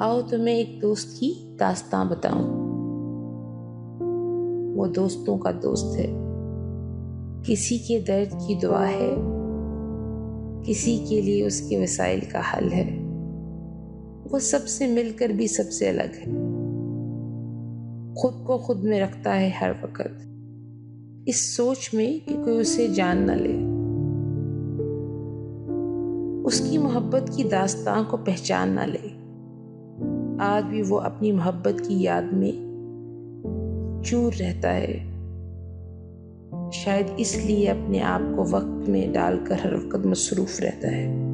आओ तुम्हें एक दोस्त की दास्तां बताऊं। वो दोस्तों का दोस्त है, किसी के दर्द की दुआ है, किसी के लिए उसके वसाइल का हल है। वो सबसे मिलकर भी सबसे अलग है, खुद को खुद में रखता है हर वक्त, इस सोच में कि कोई उसे जान न ले। उसकी मोहब्बत की दास्तां को पहचान न ले। आज भी वो अपनी मोहब्बत की याद में चूर रहता है, शायद इसलिए अपने आप को वक्त में डालकर हर वक्त मसरूफ रहता है।